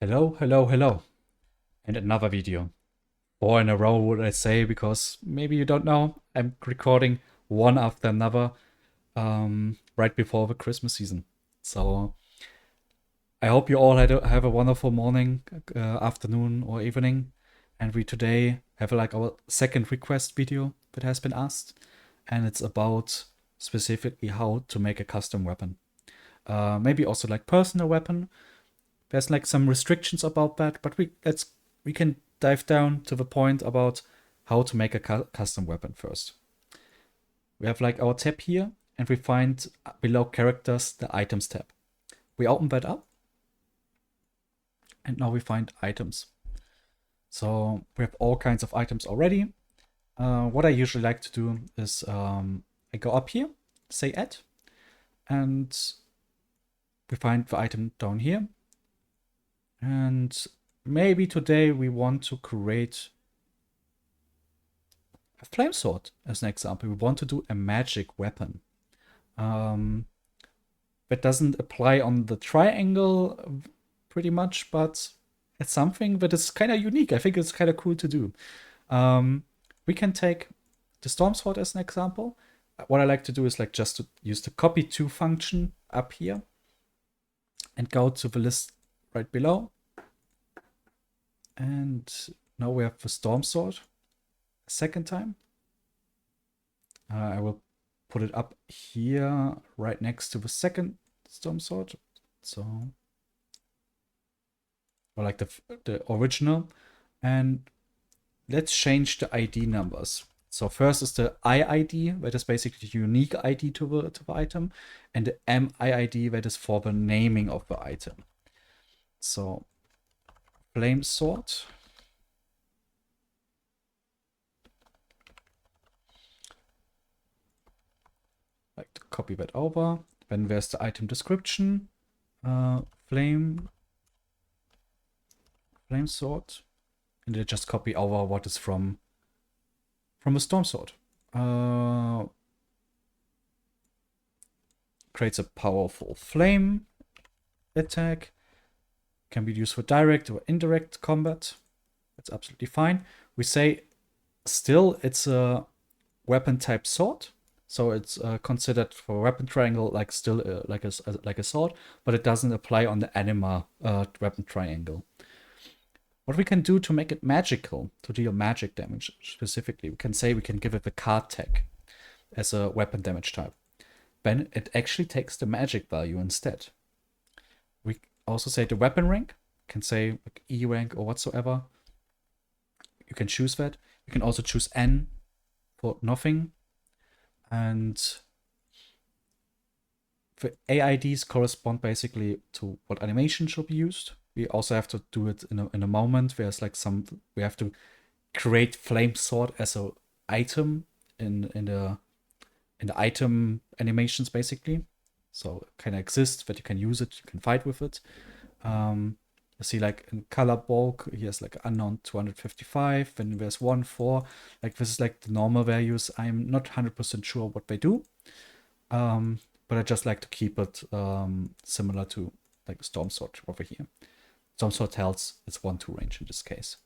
Hello, hello, hello, and another video. Four in a row, would I say, because maybe you don't know, I'm recording one after another right before the Christmas season. So I hope you all have a wonderful morning, afternoon, or evening. And we today have like our second request video that has been asked, and it's about specifically how to make a custom weapon. Maybe also like personal weapon. There's like some restrictions about that, but we can dive down to the point about how to make a custom weapon first. We have like our tab here, and we find below characters the items tab. We open that up, and now we find items. So we have all kinds of items already. What I usually like to do is I go up here, say add, and we find the item down here. And maybe today we want to create a flame sword as an example. We want to do a magic weapon. Um, that doesn't apply on the triangle pretty much, but it's something that is kind of unique. I think it's kind of cool to do. Um, we can take the storm sword as an example. What I like to do is like just to use the copy to function up here and go to the list right below. And now we have the storm sword a second time. I will put it up here right next to the second storm sword. So, or like the original. And let's change the ID numbers. So first is the IID, that is basically the unique ID to the item, and the MIID, that is for the naming of the item. So flame sword. Like to copy that over. Then there's the item description. Flame sword. And then just copy over what is from a storm sword. Creates a powerful flame attack. Can be used for direct or indirect combat. That's absolutely fine. We say still it's a weapon type sword. So it's considered for weapon triangle like still like a sword, but it doesn't apply on the anima weapon triangle. What we can do to make it magical, to deal magic damage specifically, we can say we can give it the card tag as a weapon damage type. Then it actually takes the magic value instead. We also say the weapon rank, can say like E rank or whatsoever. You can choose that. You can also choose N for nothing. And the AIDs correspond basically to what animation should be used. We also have to do it in a moment. There's like we have to create flame sword as a item in the item animations basically. So it can exist that you can use it, you can fight with it. You see like in color bulk, here's like unknown 255, then there's 1, 4. Like this is like the normal values. I'm not 100% sure what they do. But I just like to keep it similar to like Storm Sword over here. Storm Sword tells it's 1-2 range in this case.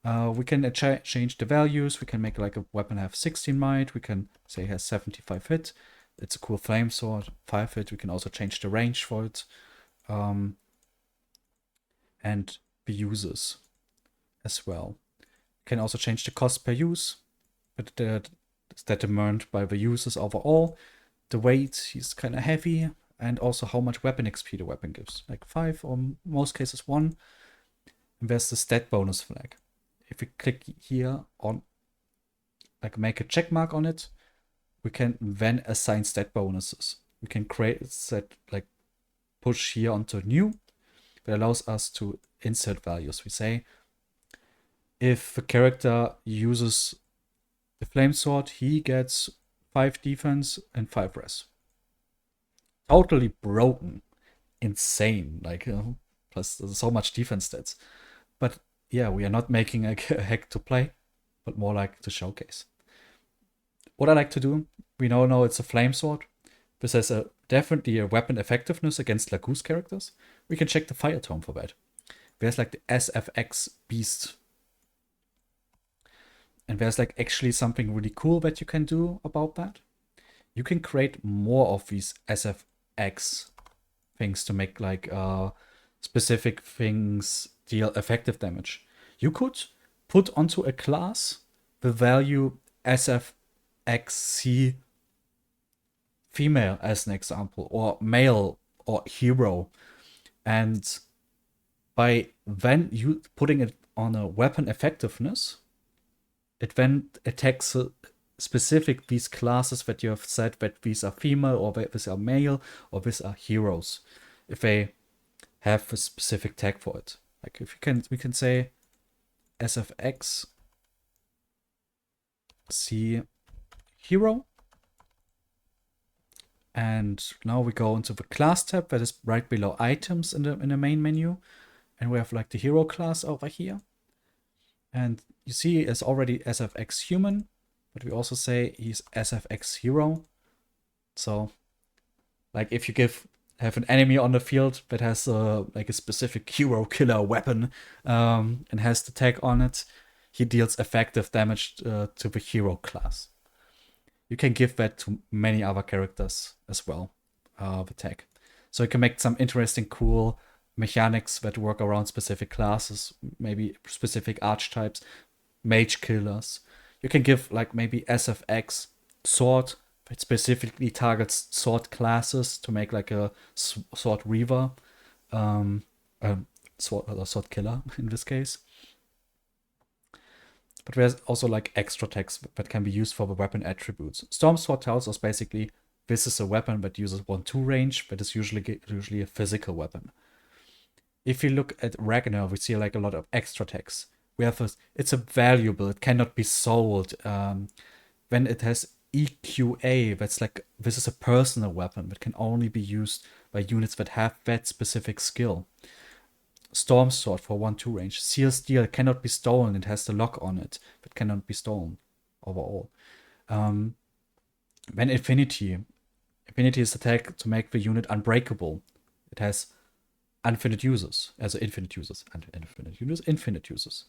We can change the values. We can make like a weapon have 16 might. We can say it has 75 hit. It's a cool flame sword, 5 hit. We can also change the range for it. And the uses as well. We can also change the cost per use, but it's determined by the uses overall. The weight is kind of heavy, and also how much weapon XP the weapon gives, like 5 or in most cases 1. And there's the stat bonus flag. If we click here on, like make a check mark on it, we can then assign stat bonuses. We can create set like push here onto new that allows us to insert values. We say if the character uses the flame sword, he gets 5 defense and 5 res. Totally broken, insane. Like plus so much defense stats. But yeah, we are not making a hack to play, but more like to showcase. What I like to do, we now know it's a flame sword. This has definitely a weapon effectiveness against Laguz characters. We can check the fire tome for that. there's like the SFX beast. And there's like actually something really cool that you can do about that. You can create more of these SFX things to make like specific things deal effective damage. You could put onto a class the value SFXC female as an example, or male, or hero. And by then you putting it on a weapon effectiveness, it then attacks specific these classes that you have said that these are female, or that these are male, or these are heroes, if they have a specific tag for it. Like if you can, we can say SFX C hero. And now we go into the class tab that is right below items in the main menu. And we have like the hero class over here. And you see it's already SFX human, but we also say he's SFX hero. So like if you have an enemy on the field that has like a specific hero killer weapon and has the tag on it, he deals effective damage to the hero class. You can give that to many other characters as well, the tag. So you can make some interesting, cool mechanics that work around specific classes, maybe specific archetypes, mage killers. You can give like maybe SFX sword that specifically targets sword classes to make like a sword reaver, sword killer in this case. But there's also like extra text that can be used for the weapon attributes. Storm Sword tells us basically this is a weapon that uses 1-2 range, but is usually a physical weapon. If you look at Ragnar, we see like a lot of extra text. We have it's a valuable, it cannot be sold. When it has EQA, that's like this is a personal weapon that can only be used by units that have that specific skill. Storm Sword for 1-2 range. Seal Steel cannot be stolen. It has the lock on it, but cannot be stolen overall. Then Infinity. Infinity is the tag to make the unit unbreakable. It has infinite users. Also infinite users. Infinite users.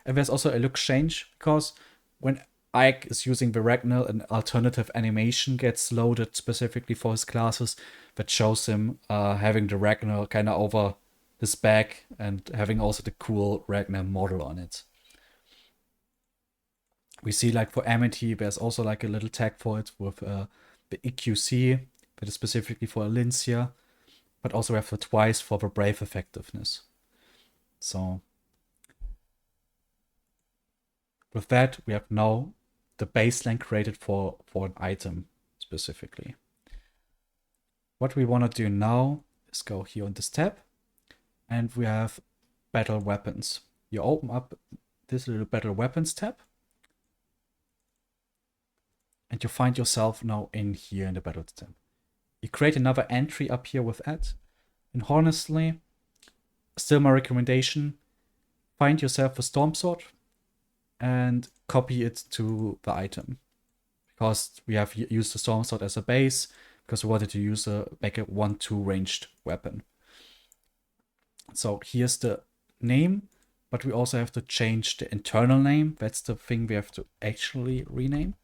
And there's also a look change, because when Ike is using the Ragnar, an alternative animation gets loaded specifically for his classes that shows him having the Ragnar kind of over his back and having also the cool Ragnar model on it. We see like for Amity, there's also like a little tag for it with the EQC that is specifically for Alincia, but also we have the twice for the Brave effectiveness. So with that, we have now the baseline created for an item specifically. What we want to do now is go here on this tab, and we have battle weapons. You open up this little battle weapons tab, and you find yourself now in here in the battle tab. You create another entry up here with add, and honestly, still my recommendation, find yourself a Storm Sword and copy it to the item, because we have used the Storm Sword as a base because we wanted to make a 1-2 ranged weapon. So here's the name, but we also have to change the internal name. That's the thing we have to actually rename.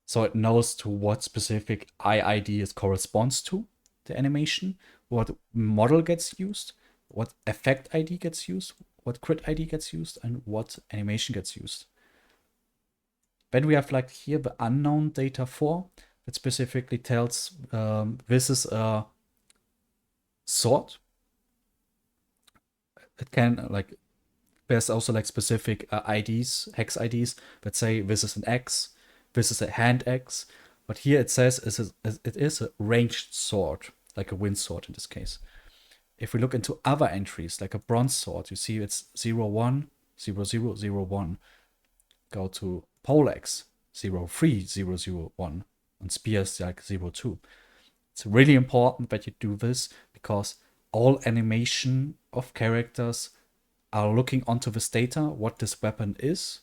So it knows to what specific IID it corresponds to, the animation, what model gets used, what effect ID gets used, what crit ID gets used, and what animation gets used. Then we have like here the unknown data 4 that specifically tells this is a sword. It can like, there's also like specific IDs, hex IDs that say this is an X, this is a hand X, but here it says it is a ranged sword, like a wind sword in this case. If we look into other entries, like a bronze sword, you see it's 01, 0001. Go to poleaxe, 03001, and spears like 02. It's really important that you do this, because all animation of characters are looking onto this data, what this weapon is,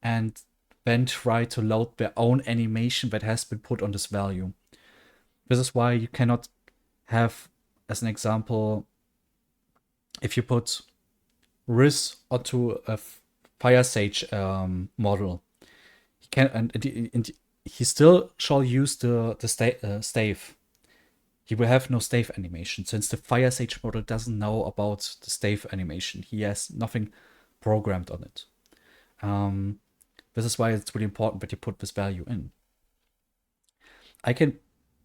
and then try to load their own animation that has been put on this value. This is why you cannot have, as an example, if you put Riz onto a Fire Sage model, he can and he still shall use the stave. He will have no stave animation since the Fire Sage model doesn't know about the stave animation. He has nothing programmed on it. This is why it's really important that you put this value in. I can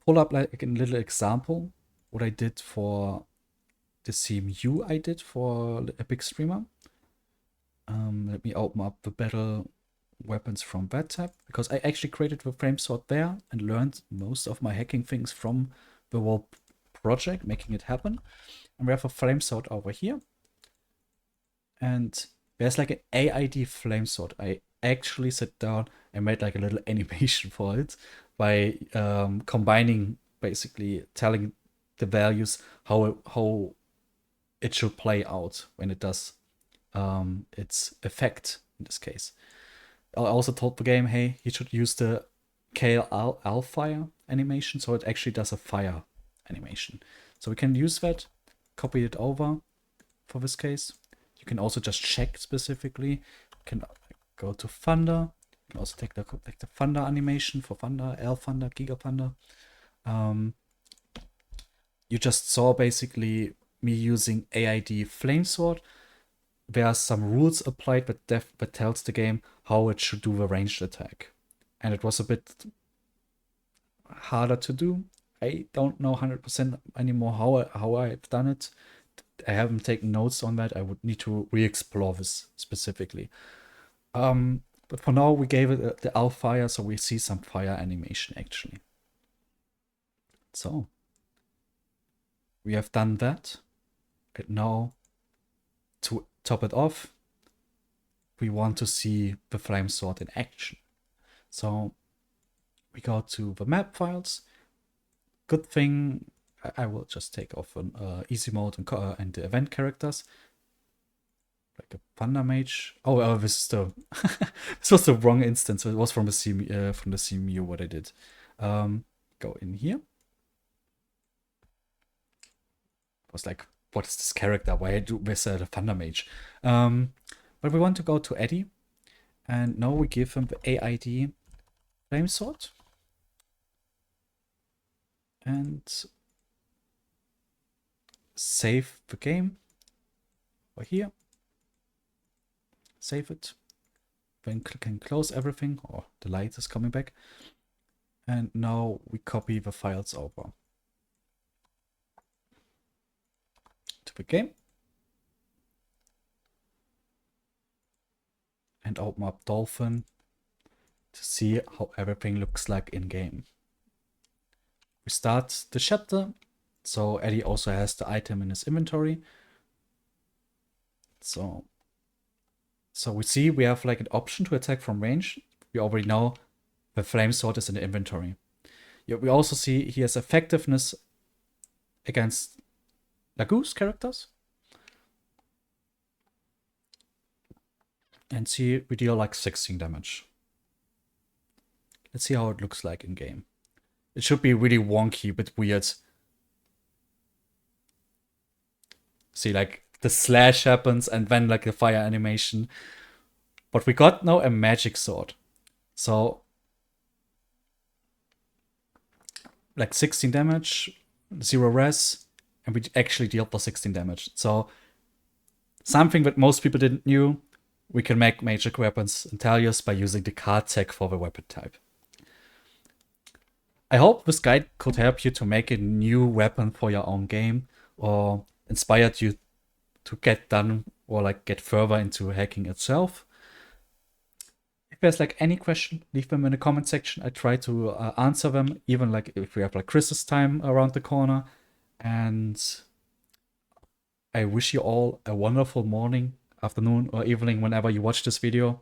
pull up like a little example what I did for the CMU I did for a big streamer. Let me open up the battle weapons from that tab because I actually created the frame sort there and learned most of my hacking things from the whole project, making it happen. And we have a flame sword over here. And there's like an AID flame sword. I actually sat down and made like a little animation for it by combining, basically telling the values how it should play out when it does its effect in this case. I also told the game, hey, you should use the KL fire animation, so it actually does a fire animation. So we can use that, copy it over for this case. You can also just check specifically. You can go to Thunder. You can also take the Thunder animation for Thunder, L Thunder, Giga Thunder. You just saw basically me using AID Flamesword. There are some rules applied that tells the game how it should do the ranged attack. And it was a bit harder to do. I don't know 100% anymore how I've done it. I haven't taken notes on that. I would need to re-explore this specifically. But for now, we gave it the Al fire, so we see some fire animation actually. So we have done that. And now to top it off, we want to see the flame sword in action. So we go to the map files. Good thing, I will just take off an easy mode and the event characters. Like a Thunder Mage. Oh, this is the this was the wrong instance. It was from the CMU what I did. Go in here. I was like, what is this character? Why I do with the Thunder Mage? But we want to go to Eddie, and now we give him the AID Flame Sword, and save the game over here. Save it. Then can close everything. Oh, the light is coming back. And now we copy the files over to the game. And open up Dolphin to see how everything looks like in game. We start the chapter. So Eddie also has the item in his inventory. So we see we have like an option to attack from range. We already know the flame sword is in the inventory. Yeah, we also see he has effectiveness against Lagoose characters. And see we deal like 16 damage. Let's see how it looks like in game. It should be really wonky, but weird. See, like the slash happens and then like the fire animation. But we got now a magic sword. So like 16 damage, 0 res, and we actually dealt the 16 damage. So something that most people didn't knew, we can make magic weapons intellious by using the card tag for the weapon type. I hope this guide could help you to make a new weapon for your own game or inspired you to get done or like get further into hacking itself. If there's like any question, leave them in the comment section. I try to answer them, even like if we have like Christmas time around the corner. And I wish you all a wonderful morning, afternoon, or evening whenever you watch this video.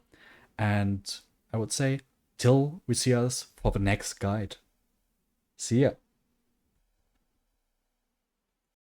And I would say till we see us for the next guide. See ya.